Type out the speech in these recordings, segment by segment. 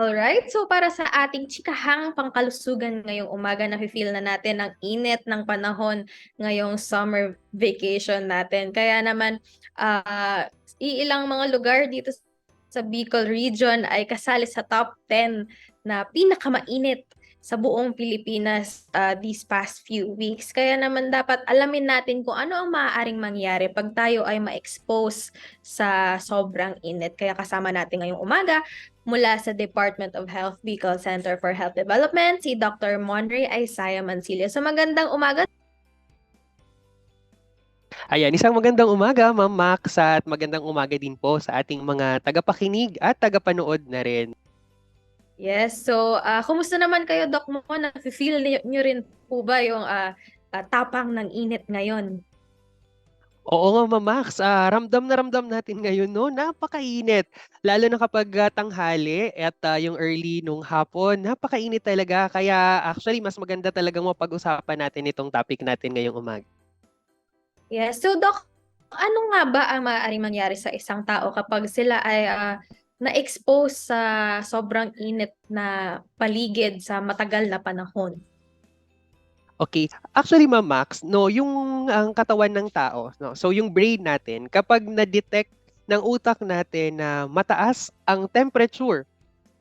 Alright, so para sa ating chikahang pangkalusugan ngayong umaga, nafe-feel na natin ang init ng panahon ngayong summer vacation natin. Kaya naman, iilang mga lugar dito sa Bicol region ay kasali sa top 10 na pinakamainit sa buong Pilipinas these past few weeks. Kaya naman dapat alamin natin kung ano ang maaaring mangyari pag tayo ay ma-expose sa sobrang init. Kaya kasama natin ngayong umaga mula sa Department of Health Bicol Center for Health Development, si Dr. Monre Isaiah Mancillo. So magandang umaga. Ayan, isang magandang umaga, Ma'am Max, at magandang umaga din po sa ating mga tagapakinig at tagapanood na rin. Yes, so kumusta naman kayo, Doc Mo? Nafe-feel niyo rin po ba yung tapang ng init ngayon? Oo nga, Ma'am Max, ramdam na ramdam natin ngayon, no? Napakainit. Lalo na kapag tanghali at yung early nung hapon, napakainit talaga. Kaya actually, mas maganda talagang mapag-usapan natin itong topic natin ngayong umaga. Yes, so Doc, ano nga ba ang maaaring mangyari sa isang tao kapag sila ay na-expose sa sobrang init na paligid sa matagal na panahon? Okay. Actually, Ma'am Max, no, yung ang katawan ng tao, no, so yung brain natin, kapag na-detect ng utak natin na mataas ang temperature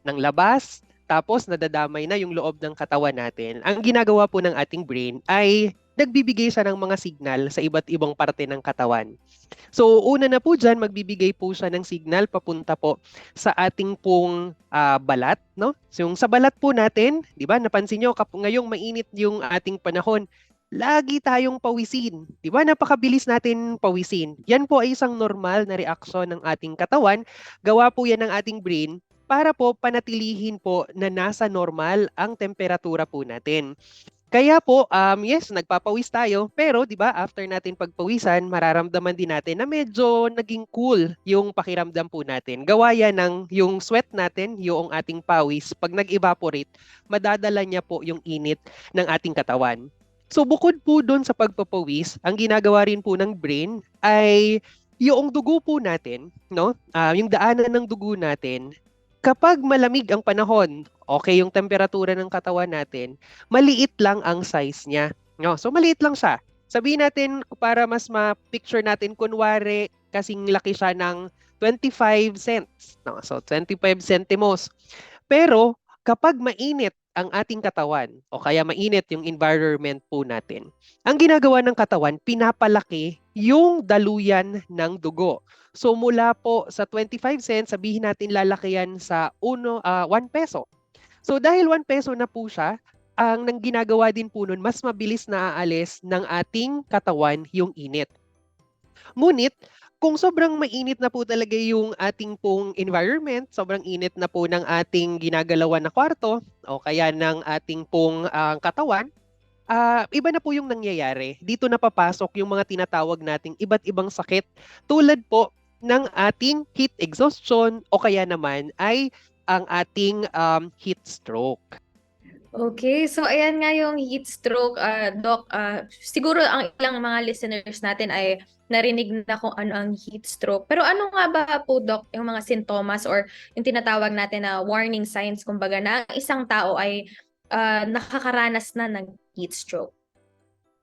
ng labas, tapos nadadamay na yung loob ng katawan natin. Ang ginagawa po ng ating brain ay nagbibigay siya ng mga signal sa iba't ibang parte ng katawan. So, una na po dyan, magbibigay po siya ng signal papunta po sa ating pong balat, no? So, yung sa balat po natin, di ba, napansin nyo, ngayong mainit yung ating panahon, lagi tayong pawisin. Di ba, napakabilis natin pawisin. Yan po ay isang normal na reaksyon ng ating katawan. Gawa po yan ng ating brain para po panatilihin po na nasa normal ang temperatura po natin. Kaya po, yes, nagpapawis tayo, pero 'di ba, after natin pagpawisan, mararamdaman din natin na medyo naging cool yung pakiramdam po natin. Gawa yan ng yung sweat natin, yung ating pawis, pag nag-evaporate, madadala niya po yung init ng ating katawan. So bukod po doon sa pagpapawis, ang ginagawa rin po ng brain ay yung dugo po natin, no? Yung daanan ng dugo natin, kapag malamig ang panahon, okay yung temperatura ng katawan natin, maliit lang ang size niya. No? So maliit lang siya. Sabihin natin para mas ma-picture natin, kunwari kasing laki siya ng 25 cents. No? So 25 centimos. Pero kapag mainit ang ating katawan o kaya mainit yung environment po natin, ang ginagawa ng katawan, pinapalaki yung daluyan ng dugo. So mula po sa 25 cents, sabihin natin lalaki yan sa 1 peso. So dahil 1 peso na po siya, ang nang ginagawa din po nun, mas mabilis na aalis ng ating katawan yung init. Ngunit, kung sobrang mainit na po talaga yung ating pong environment, sobrang init na po ng ating ginagalawan na kwarto, o kaya ng ating pong katawan, iba na po yung nangyayari. Dito na papasok yung mga tinatawag nating iba't ibang sakit tulad po ng ating heat exhaustion o kaya naman ay ang ating heat stroke. Okay, so ayan nga yung heat stroke, Doc. Siguro ang ilang mga listeners natin ay narinig na kung ano ang heat stroke. Pero ano nga ba po, Doc, yung mga sintomas or yung tinatawag natin na warning signs, kumbaga, na ang isang tao ay nakakaranas na ng heat stroke?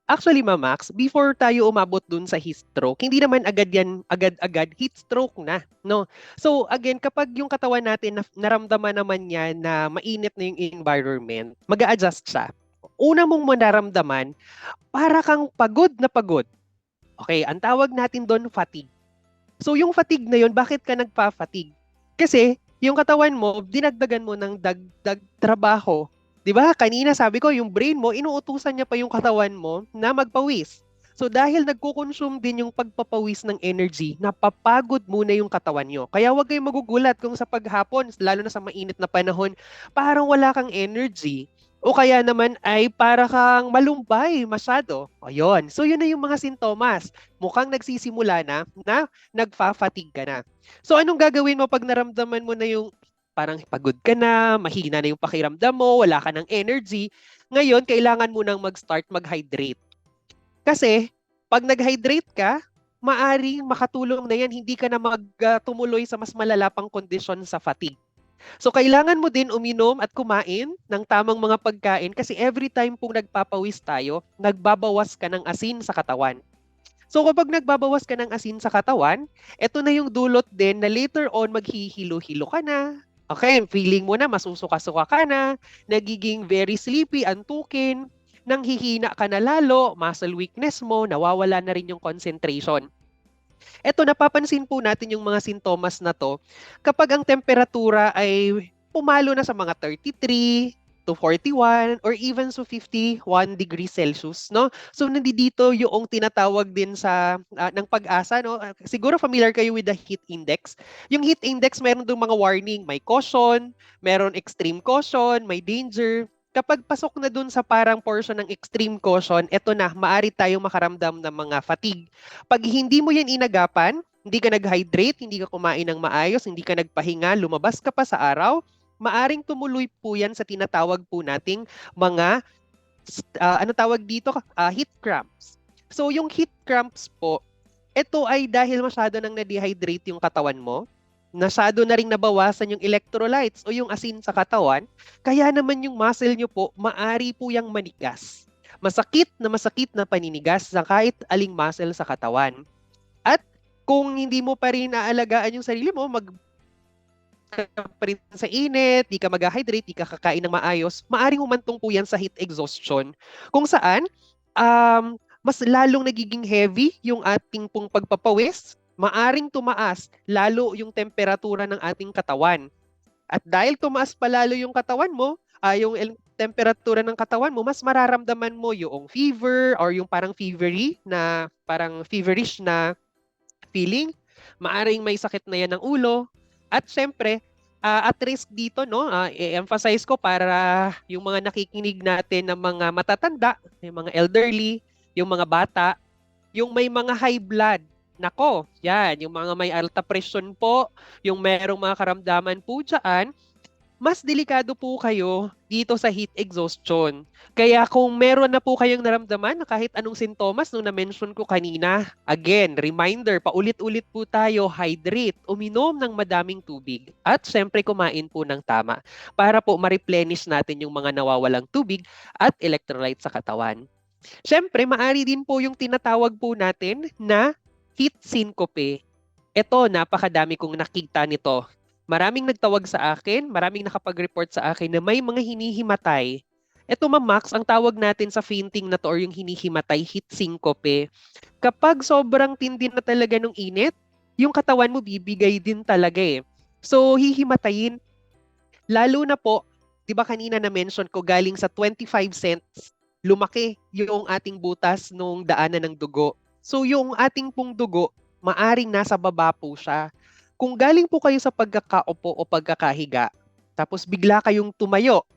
Actually, Mamax, before tayo umabot dun sa heat stroke, hindi naman agad yan, agad-agad heat stroke na, no? So, again, kapag yung katawan natin naramdaman naman niya na mainit na yung environment, mag-a-adjust siya. Una mong manaramdaman, para kang pagod na pagod. Okay, ang tawag natin doon fatigue. So, yung fatigue na yun, bakit ka nagpa-fatigue? Kasi, yung katawan mo, dinagdagan mo ng dagdag trabaho. 'Di ba? Kanina sabi ko, yung brain mo, inuutusan niya pa yung katawan mo na magpawis. So dahil nagko-consume din yung pagpapawis ng energy, napapagod muna yung katawan nyo. Kaya huwag kayong magugulat kung sa paghapon, lalo na sa mainit na panahon, parang wala kang energy. O kaya naman ay para kang malumbay masyado. O yun. So yun na yung mga sintomas. Mukhang nagsisimula na nagfa-fatigue ka na. So anong gagawin mo pag naramdaman mo na yung parang pagod ka na, mahina na yung pakiramdam mo, wala ka ng energy? Ngayon, kailangan mo nang mag-start mag-hydrate. Kasi pag nag-hydrate ka, maaring makatulong na yan, hindi ka na magtumuloy sa mas malala pang kondisyon sa fatigue. So kailangan mo din uminom at kumain ng tamang mga pagkain kasi every time pong nagpapawis tayo, nagbabawas ka ng asin sa katawan. So kapag nagbabawas ka ng asin sa katawan, eto na yung dulot din na later on maghihilo-hilo ka na. Okay, feeling mo na masusuka-suka ka na, nagiging very sleepy, antukin, nanghihina ka na lalo, muscle weakness mo, nawawala na rin yung concentration. Eto, napapansin po natin yung mga sintomas na 'to kapag ang temperatura ay pumalo na sa mga 33 to 41 or even so 51 degrees Celsius, 'no? So, nandito yung tinatawag din sa, ng Pag-asa, 'no? Siguro familiar kayo with the heat index. Yung heat index meron dong mga warning, may caution, meron extreme caution, may danger. Kapag pasok na dun sa parang portion ng extreme caution, eto na, maari tayong makaramdam ng mga fatigue. Pag hindi mo yan inagapan, hindi ka nag-hydrate, hindi ka kumain ng maayos, hindi ka nagpahinga, lumabas ka pa sa araw, maaring tumuloy po yan sa tinatawag po nating mga, ano tawag dito, heat cramps. So yung heat cramps po, ito ay dahil masyado nang na-dehydrate yung katawan mo, masyado na ring nabawasan yung electrolytes o yung asin sa katawan, kaya naman yung muscle nyo po, maari po yung manigas. Masakit na paninigas sa kahit aling muscle sa katawan. At kung hindi mo pa rin naalagaan yung sarili mo, ka pa rin sa init, di ka mag-hydrate, di ka kakain ng maayos, maaring humantong po yan sa heat exhaustion. Kung saan, mas lalong nagiging heavy yung ating pong pagpapawis, maaring tumaas lalo yung temperatura ng ating katawan. At dahil tumaas pa lalo yung katawan mo, temperatura ng katawan mo, mas mararamdaman mo yung fever or yung parang parang feverish na feeling, maaring may sakit na yan ng ulo, at syempre, at risk dito, no, i-emphasize ko para yung mga nakikinig natin ng mga matatanda, yung mga elderly, yung mga bata, yung may mga high blood, nako, yan, yung mga may alta presyon po, yung merong mga karamdaman po dyan, mas delikado po kayo dito sa heat exhaustion. Kaya kung meron na po kayong naramdaman na kahit anong sintomas nung na-mention ko kanina, again, reminder, paulit-ulit po tayo, hydrate, uminom ng madaming tubig, at syempre kumain po ng tama para po ma-replenish natin yung mga nawawalang tubig at electrolyte sa katawan. Syempre, maari din po yung tinatawag po natin na heat syncope. Ito, napakadami kong nakita nito. Maraming nagtawag sa akin, maraming nakapag-report sa akin na may mga hinihimatay. Ito, Ma'am Max, ang tawag natin sa fainting na to or yung hinihimatay, heat syncope. Kapag sobrang tindi na talaga ng init, yung katawan mo bibigay din talaga eh. So, hihimatayin. Lalo na po, di ba kanina na-mention ko, galing sa 25 cents, lumaki yung ating butas nung daanan ng dugo. So, yung ating pong dugo, maaring nasa baba po siya. Kung galing po kayo sa pagkakaupo o pagkakahiga, tapos bigla kayong tumayo,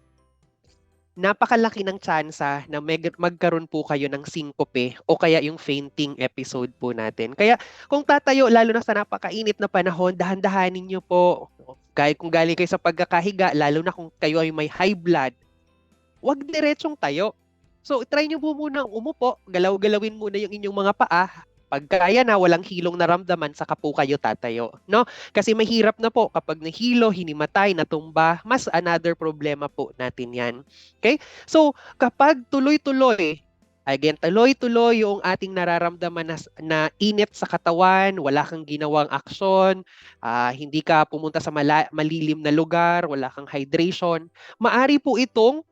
napakalaki ng tsansa na magkaroon po kayo ng syncope o kaya yung fainting episode po natin. Kaya kung tatayo, lalo na sa napakainit na panahon, dahan-dahanin nyo po. Kahit kung galing kayo sa pagkakahiga, lalo na kung kayo ay may high blood, wag diretsong tayo. So, try nyo po munang umupo, galaw-galawin muna yung inyong mga paa. Pag kaya na, walang hilong naramdaman, saka po kayo tatayo. No? Kasi mahirap na po kapag nahilo, hinimatay, natumba, mas another problema po natin yan. Okay? So, kapag tuloy-tuloy, again, tuloy-tuloy yung ating nararamdaman na init sa katawan, wala kang ginawang aksyon, hindi ka pumunta sa malilim na lugar, wala kang hydration, maari po itong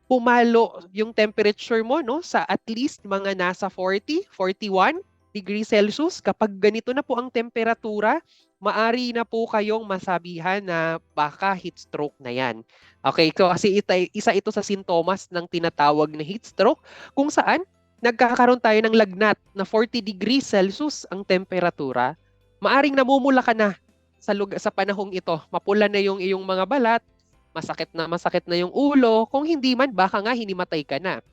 pumalo yung temperature mo, no, sa at least mga nasa 40, 41 degrees Celsius. Kapag ganito na po ang temperatura, maari na po kayong masabihan na baka heat stroke na yan. Okay, so kasi isa ito sa sintomas ng tinatawag na heat stroke kung saan nagkakaroon tayo ng lagnat na 40 degrees Celsius ang temperatura. Maaring namumula ka na sa panahong ito. Mapula na yung iyong mga balat, masakit na yung ulo, kung hindi man, baka nga hinimatay ka na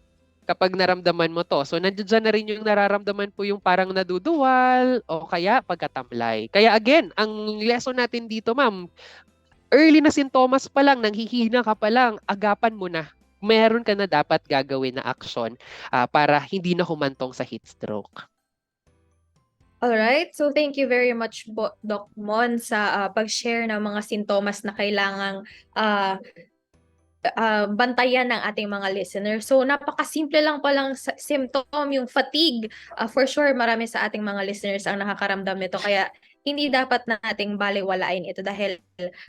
kapag naramdaman mo to. So, nandiyan na rin yung nararamdaman po yung parang naduduwal o kaya pagkatamlay. Kaya again, ang lesson natin dito, ma'am, early na sintomas pa lang, nanghihina ka pa lang, agapan mo na. Meron ka na dapat gagawin na aksyon para hindi na humantong sa heat stroke. Alright, so thank you very much Doc Mon sa pag-share ng mga sintomas na kailangang ah, bantayan ng ating mga listeners. So napakasimple lang palang symptom, yung fatigue. For sure, marami sa ating mga listeners ang nakakaramdam nito. Kaya hindi dapat nating balewalain ito dahil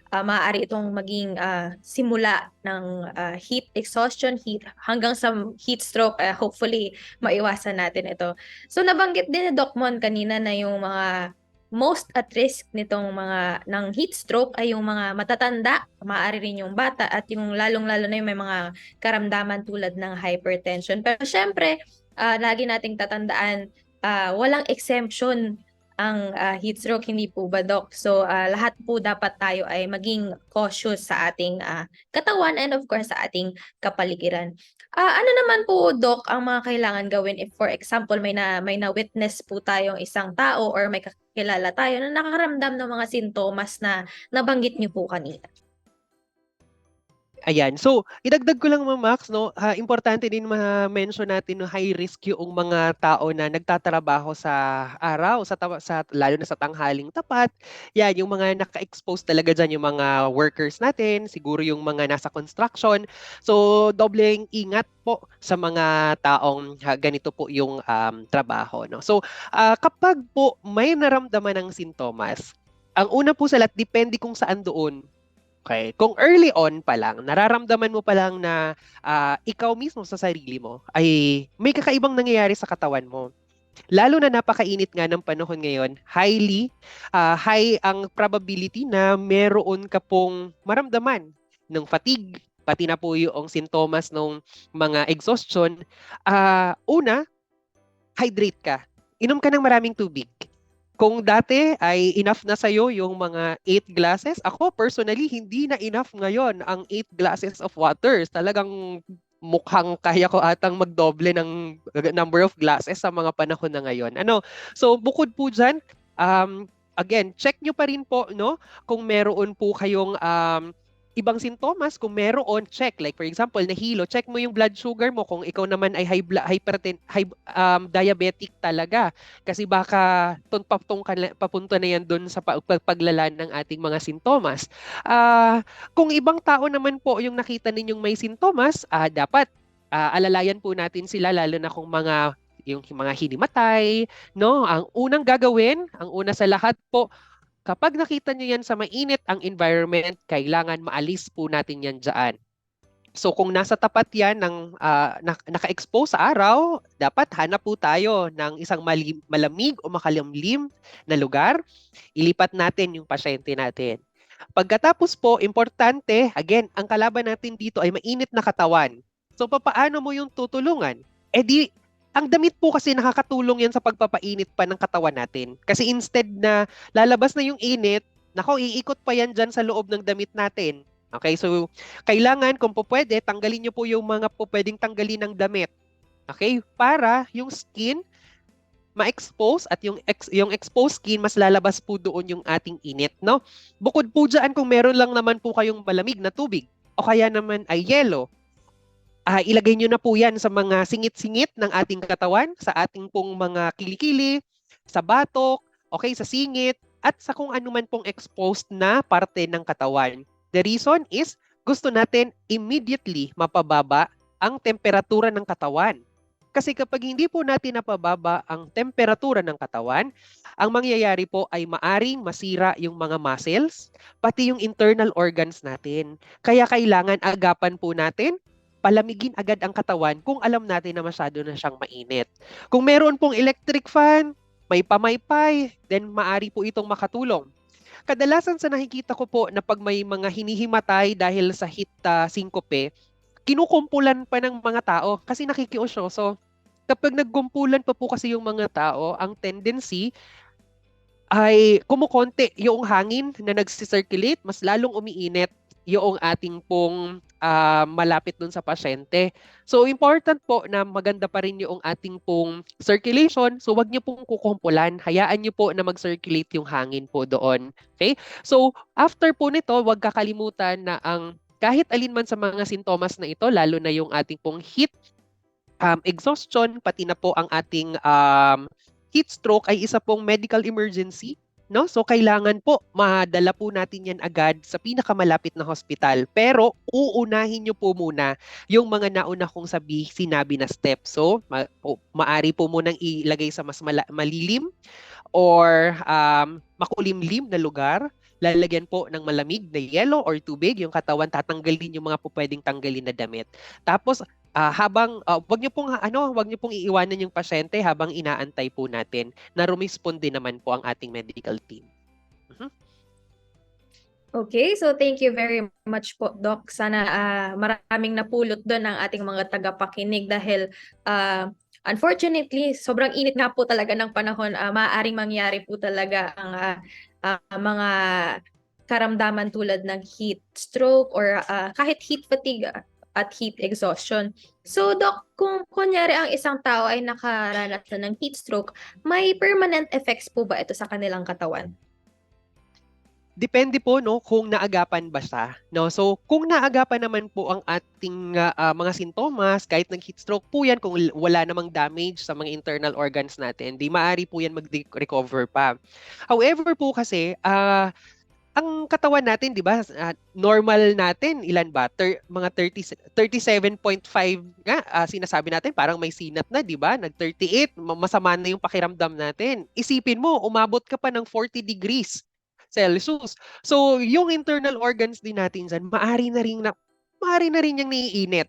maaari itong maging simula ng heat exhaustion, heat, hanggang sa heat stroke. Hopefully, maiwasan natin ito. So nabanggit din ni Doc Mon kanina na yung mga most at risk nitong mga ng heat stroke ay yung mga matatanda, maaari rin yung bata at yung lalong-lalo na yung may mga karamdaman tulad ng hypertension. Pero syempre, lagi nating tatandaan, walang exemption ang heat stroke, hindi po ba, Doc? So lahat po dapat tayo ay maging cautious sa ating katawan and of course sa ating kapaligiran. Ano naman po, Doc, ang mga kailangan gawin if for example may na-witness po tayong isang tao or may kakilala tayo na nakakaramdam ng mga sintomas na nabanggit niyo po kanina? Ayan. So, idagdag ko lang Max, no, importante din ma-mention natin no high risk yung mga tao na nagtatrabaho sa araw, sa lalo na sa tanghaling tapat. Yan, yung mga naka-expose talaga diyan yung mga workers natin, siguro yung mga nasa construction. So, dobleng ingat po sa mga taong ganito po yung trabaho, no. So, kapag po may naramdaman ng sintomas, ang una po sa lahat, depende kung saan doon. Okay. Kung early on pa lang, nararamdaman mo pa lang na ikaw mismo sa sarili mo ay may kakaibang nangyayari sa katawan mo. Lalo na napakainit nga ng panahon ngayon, high ang probability na meron ka pong maramdaman ng fatigue, pati na po yung sintomas ng mga exhaustion. Una, hydrate ka. Inom ka ng maraming tubig. Kung dati ay enough na sa'yo yung mga 8 glasses, ako personally, hindi na enough ngayon ang 8 glasses of water. Talagang mukhang kaya ko atang magdoble ng number of glasses sa mga panahon na ngayon. So bukod po dyan, again, check nyo pa rin po, no, kung meron po kayong ibang sintomas, kung meron, check. Like for example, nahilo, check mo yung blood sugar mo kung ikaw naman ay diabetic talaga. Kasi baka papunta na yan doon sa paglala ng ating mga sintomas. Kung ibang tao naman po yung nakita ninyong may sintomas, dapat alalayan po natin sila lalo na kung yung mga hinimatay, no? Ang unang gagawin, ang una sa lahat po, kapag nakita nyo yan sa mainit ang environment, kailangan maalis po natin yan dyan. So kung nasa tapat yan ng naka-expose sa araw, dapat hanap po tayo ng isang malamig o makalimlim na lugar. Ilipat natin yung pasyente natin. Pagkatapos po, importante, again, ang kalaban natin dito ay mainit na katawan. So papaano mo yung tutulungan? Ang damit po kasi nakakatulong yan sa pagpapainit pa ng katawan natin. Kasi instead na lalabas na yung init, nako, iikot pa yan dyan sa loob ng damit natin. Okay, so kailangan kung po pwede, tanggalin nyo po yung mga po pwedeng tanggalin ng damit. Okay, para yung skin ma-expose at yung exposed skin, mas lalabas po doon yung ating init, no? Bukod po dyan, kung meron lang naman po kayong malamig na tubig, o kaya naman ay yelo, ilagay nyo na po yan sa mga singit-singit ng ating katawan, sa ating pong mga kilikili, sa batok, okay, sa singit, at sa kung ano man pong exposed na parte ng katawan. The reason is, gusto natin immediately mapababa ang temperatura ng katawan. Kasi kapag hindi po natin napababa ang temperatura ng katawan, ang mangyayari po ay maaring masira yung mga muscles, pati yung internal organs natin. Kaya kailangan agapan po natin, palamigin agad ang katawan kung alam natin na masyado na siyang mainit. Kung meron pong electric fan, may pamaypay, then maari po itong makatulong. Kadalasan sa nakikita ko po na pag may mga hinihimatay dahil sa heat syncope, kinukumpulan pa ng mga tao kasi nakikiusyoso. Kapag nagkumpulan pa po kasi yung mga tao, ang tendency ay kumukonti yung hangin na nagsisirculate, mas lalong umiinit yung ating pong malapit dun sa pasyente. So important po na maganda pa rin yung ating pong circulation. So wag niyo pong kukumpulan. Hayaan niyo po na mag-circulate yung hangin po doon. Okay? So after po nito, wag kakalimutan na ang kahit alin man sa mga sintomas na ito, lalo na yung ating pong heat exhaustion, pati na po ang ating heat stroke ay isa pong medical emergency, no? So kailangan po madala po natin yan agad sa pinakamalapit na hospital. Pero uunahin niyo po muna yung mga nauna kong sinabi na steps. So maari po munang ilagay sa mas malilim or makulimlim na lugar. Lalagyan po ng malamig na yelo or tubig yung katawan, tatanggalin yung mga po pwedeng tanggalin na damit. Tapos wag niyo pong iiwanan yung pasyente habang inaantay po natin na rumisponde naman po ang ating medical team. Mhm. Okay, so thank you very much po, Doc. Sana maraming napulot doon ang ating mga tagapakinig dahil unfortunately, sobrang init nga po talaga ng panahon. Maaaring mangyari po talaga ang mga karamdaman tulad ng heat stroke or kahit heat fatigue at heat exhaustion. So, Doc, kung kunyari ang isang tao ay nakaranas na ng heat stroke, may permanent effects po ba ito sa kanilang katawan? Depende po no kung naagapan ba siya, no. So kung naagapan naman po ang ating mga sintomas kahit ng heat stroke po yan, kung wala namang damage sa mga internal organs natin, di maaari po yan mag-recover pa. However po kasi ang katawan natin, 'di ba? Normal natin ilan ba? Mga 37.5 nga sinasabi natin, parang may sinat na, 'di ba? Nag 38, masama na yung pakiramdam natin. Isipin mo, umabot ka pa ng 40 degrees Celsius. So, yung internal organs din natin diyan, maari na rin yang naiinit.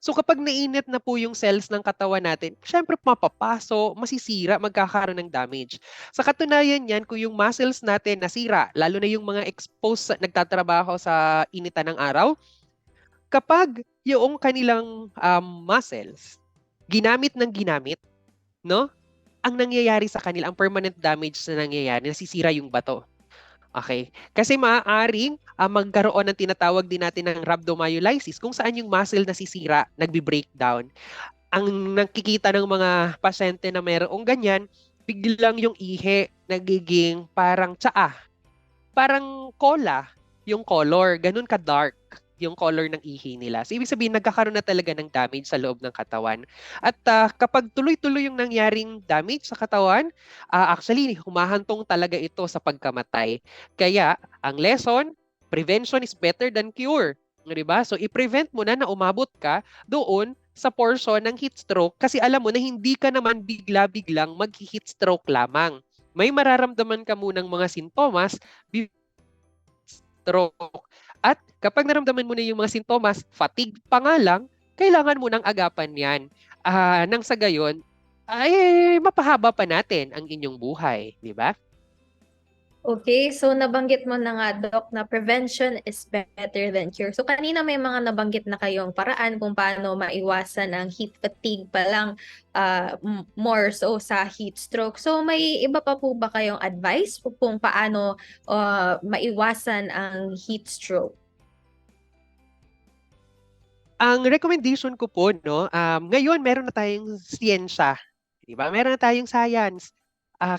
So kapag nainit na po yung cells ng katawan natin, syempre mapapaso, masisira, magkakaroon ng damage. Sa katunayan yan, kung yung muscles natin nasira, lalo na yung mga exposed, nagtatrabaho sa initan ng araw, kapag yung kanilang muscles, ginamit ng ginamit, no? Ang nangyayari sa kanila, ang permanent damage na nangyayari, nasisira yung bato. Okay. Kasi maaaring magkaroon ng tinatawag din natin ng rhabdomyolysis kung saan yung muscle nasisira, nagbi-breakdown. Ang nakikita ng mga pasyente na mayroong ganyan, biglang yung ihi nagiging parang tsaa, parang cola yung color, ganun ka-dark yung color ng ihi nila. So, ibig sabihin, nagkakaroon na talaga ng damage sa loob ng katawan. At kapag tuloy-tuloy yung nangyaring damage sa katawan, actually, humahantong talaga ito sa pagkamatay. Kaya, ang lesson, prevention is better than cure. Diba? So, i-prevent mo na umabot ka doon sa portion ng heat stroke kasi alam mo na hindi ka naman bigla-biglang mag-heat stroke lamang. May mararamdaman ka munang mga sintomas, stroke. At kapag naramdaman mo na yung mga sintomas, fatigue pa nga lang, kailangan mo nang agapan yan. Nang sa gayon, ay mapahaba pa natin ang inyong buhay, di ba? Okay, so nabanggit mo na nga, Doc, na prevention is better than cure. So kanina may mga nabanggit na kayong paraan kung paano maiwasan ang heat fatigue pa lang, more so sa heat stroke. So may iba pa po ba kayong advice kung paano maiwasan ang heat stroke? Ang recommendation ko po, no, ngayon meron na tayong siyensya, di ba? Meron na tayong science.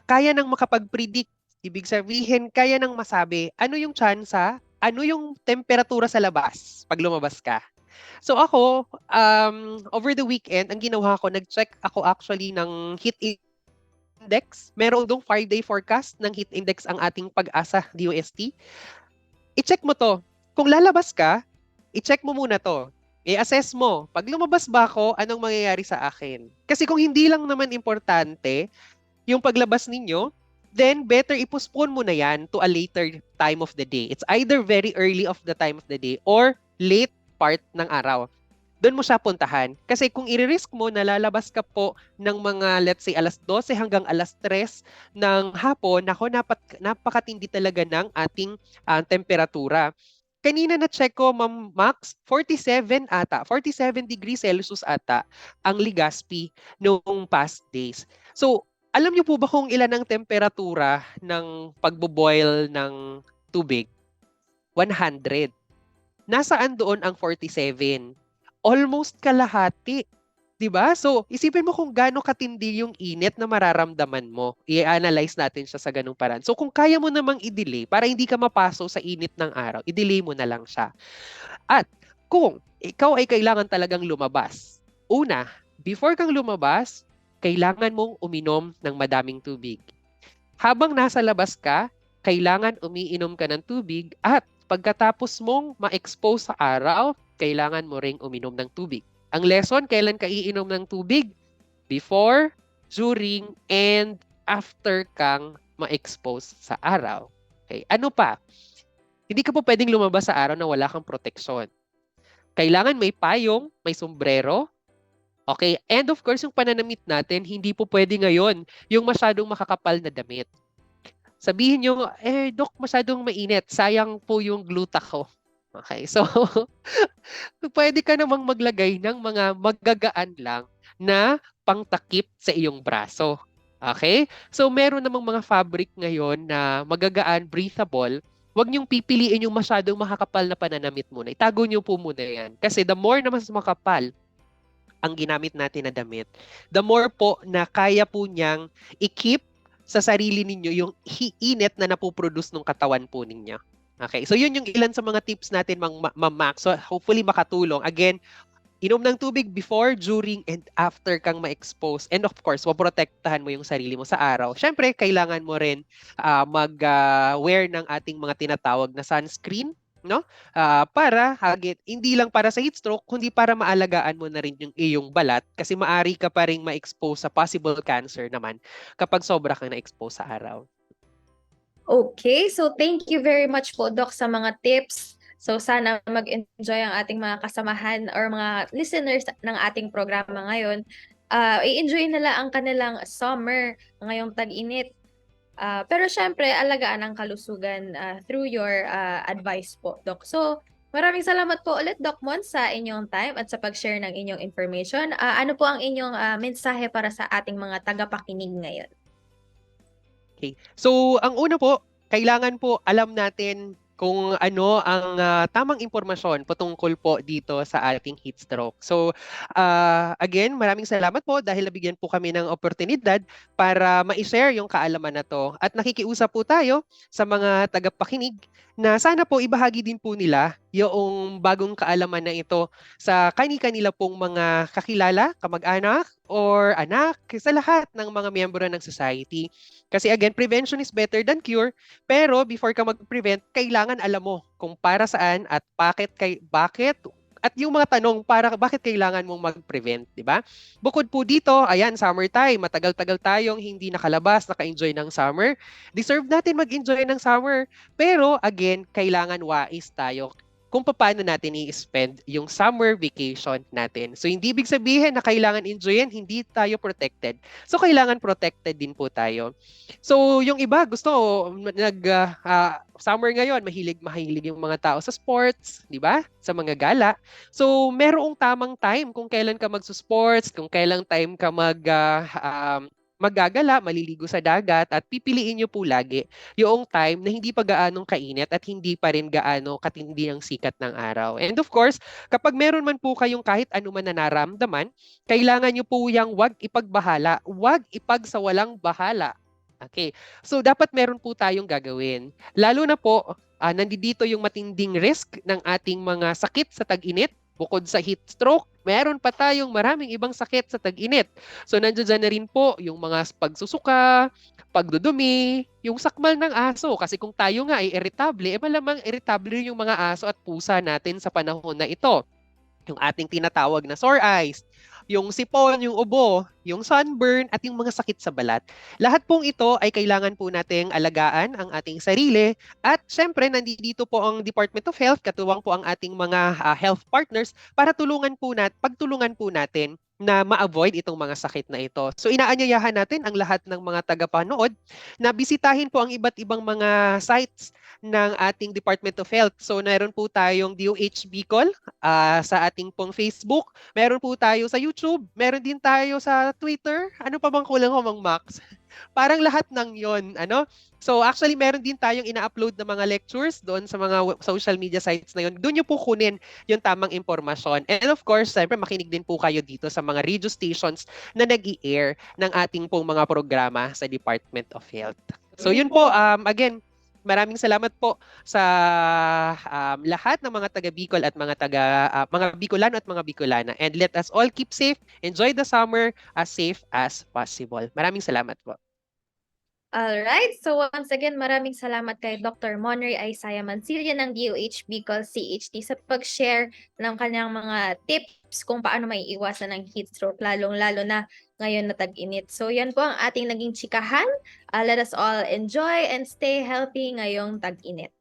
Kaya nang makapag-predict, ibig sabihin, kaya nang masabi, ano yung tsansa, ano yung temperatura sa labas pag lumabas ka. So ako, over the weekend, ang ginawa ko, nag-check ako actually ng heat index. Meron dong 5-day forecast ng heat index ang ating Pag-asa DOST. I-check mo to. Kung lalabas ka, i-check mo muna to. I-assess mo, pag lumabas ba ako, anong mangyayari sa akin? Kasi kung hindi lang naman importante yung paglabas ninyo, then better i-postpone mo na yan to a later time of the day. It's either very early of the time of the day or late part ng araw. Doon mo siya puntahan. Kasi kung i-risk mo na lalabas ka po ng mga, let's say, alas 12 hanggang alas 3 ng hapon, napakatindi talaga ng ating temperatura. Kanina na-check ko, Ma'am Max, 47 ata, 47 degrees Celsius ata ang Legazpi noong past days. So, alam niyo po ba kung ilan ang temperatura ng pagbo-boil ng tubig? 100. Nasaan doon ang 47? Almost kalahati. 'Di ba? So, isipin mo kung gaano katindi yung init na mararamdaman mo. I-analyze natin siya sa ganung paraan. So, kung kaya mo namang i-delay para hindi ka mapaso sa init ng araw, i-delay mo na lang siya. At kung ikaw ay kailangan talagang lumabas, una, before kang lumabas, kailangan mong uminom ng madaming tubig. Habang nasa labas ka, kailangan umiinom ka ng tubig at pagkatapos mong ma-expose sa araw, kailangan mo ring uminom ng tubig. Ang lesson, kailan ka iinom ng tubig? Before, during, and after kang ma-expose sa araw. Okay. Ano pa? Hindi ka po pwedeng lumabas sa araw na wala kang proteksyon. Kailangan may payong, may sombrero. Okay, and of course, yung pananamit natin, hindi po pwede ngayon yung masyadong makakapal na damit. Sabihin nyo, Dok, masyadong mainit. Sayang po yung gluta ko. Okay, so pwede ka namang maglagay ng mga magagaan lang na pangtakip sa iyong braso. Okay? So meron namang mga fabric ngayon na magagaan, breathable. Huwag niyong pipiliin yung masyadong makakapal na pananamit muna. Itago niyo po muna yan. Kasi the more na mas makapal ang ginamit natin na damit, the more po na kaya po niyang i-keep sa sarili ninyo yung init na napoproduce ng katawan po ninyo. Okay, so yun yung ilan sa mga tips natin, Ma'am Max. So hopefully makatulong. Again, inom ng tubig before, during, and after kang ma-expose. And of course, maprotektahan mo yung sarili mo sa araw. Siyempre, kailangan mo rin mag-wear ng ating mga tinatawag na sunscreen, no? Para hindi lang para sa heat stroke, kundi para maalagaan mo na rin yung iyong balat kasi maari ka pa ring ma-expose sa possible cancer naman kapag sobra kang na-expose sa araw. Okay, so thank you very much po, Doc, sa mga tips. So sana mag-enjoy ang ating mga kasamahan or mga listeners ng ating programa ngayon. I-enjoy nila ang kanilang summer ngayong tag-init. Pero syempre, alagaan ang kalusugan through your advice po, Doc. So maraming salamat po ulit, Doc Mon, sa inyong time at sa pag-share ng inyong information. Ano po ang inyong mensahe para sa ating mga tagapakinig ngayon? Okay. So, ang una po, kailangan po alam natin kung ano ang tamang impormasyon patungkol po dito sa ating heat stroke. So, again, maraming salamat po dahil nabigyan po kami ng oportunidad para ma-share yung kaalaman na to. At nakikiusap po tayo sa mga tagapakinig na sana po ibahagi din po nila yung bagong kaalaman na ito sa kani-kanila pong mga kakilala, kamag-anak, or anak, sa lahat ng mga miyembro ng society. Kasi again, prevention is better than cure, pero before ka mag-prevent, kailangan alam mo kung para saan at bakit at yung mga tanong para bakit kailangan mong mag-prevent, di ba? Bukod po dito, ayan, summertime, matagal-tagal tayong hindi nakalabas, naka-enjoy ng summer. Deserve natin mag-enjoy ng summer, pero again, kailangan wais tayo kung paano natin i-spend yung summer vacation natin. So, hindi ibig sabihin na kailangan enjoyin, hindi tayo protected. So, kailangan protected din po tayo. So, yung iba gusto, summer ngayon, mahilig yung mga tao sa sports, di ba? Sa mga gala. So, merong tamang time kung kailan ka magsusports, kung kailang time ka maggagala, maliligo sa dagat at pipiliin nyo po lagi yung time na hindi pa gaanong kainit at hindi pa rin gaano katindi ang sikat ng araw. And of course, kapag meron man po kayong kahit ano man na nararamdaman, kailangan nyo po yung wag ipagbahala, wag ipagsawalang bahala. Okay. So, dapat meron po tayong gagawin. Lalo na po, nandito yung matinding risk ng ating mga sakit sa tag-init. Bukod sa heat stroke, meron pa tayong maraming ibang sakit sa tag-init. So, nandiyan na rin po yung mga pagsusuka, pagdudumi, yung sakmal ng aso. Kasi kung tayo nga ay irritable, malamang irritable rin yung mga aso at pusa natin sa panahon na ito. Yung ating tinatawag na sore eyes, yung sipon, yung ubo, yung sunburn, at yung mga sakit sa balat. Lahat pong ito ay kailangan po nating alagaan ang ating sarili. At syempre, nandito po ang Department of Health, katuwang po ang ating mga health partners para pagtulungan po natin na ma-avoid itong mga sakit na ito. So inaanyayahan natin ang lahat ng mga tagapanood na bisitahin po ang iba't ibang mga sites ng ating Department of Health. So meron po tayong DOH Bicol sa ating pong Facebook, meron po tayo sa YouTube, meron din tayo sa Twitter. Ano pa bang kulang ko, Mang Max? Parang lahat ng yon, ano? So actually meron din tayong ina-upload na mga lectures doon sa mga social media sites na yon. Doon niyo po kunin yung tamang impormasyon. And of course, siyempre makinig din po kayo dito sa mga radio stations na nag-i-air ng ating pong mga programa sa Department of Health. So yun po, again, Maraming salamat po sa lahat ng mga taga Bicol at mga Bicolano at mga Bicolana. And let us all keep safe, enjoy the summer as safe as possible. Maraming salamat po. Alright, so once again, maraming salamat kay Dr. Monry Aisaya Mansilla ng DOH Bicol CHD sa pag-share ng kanyang mga tips kung paano may iwasan ng heat stroke, lalong-lalo na ngayon na tag-init. So yan po ang ating naging chikahan. Let us all enjoy and stay healthy ngayong tag-init.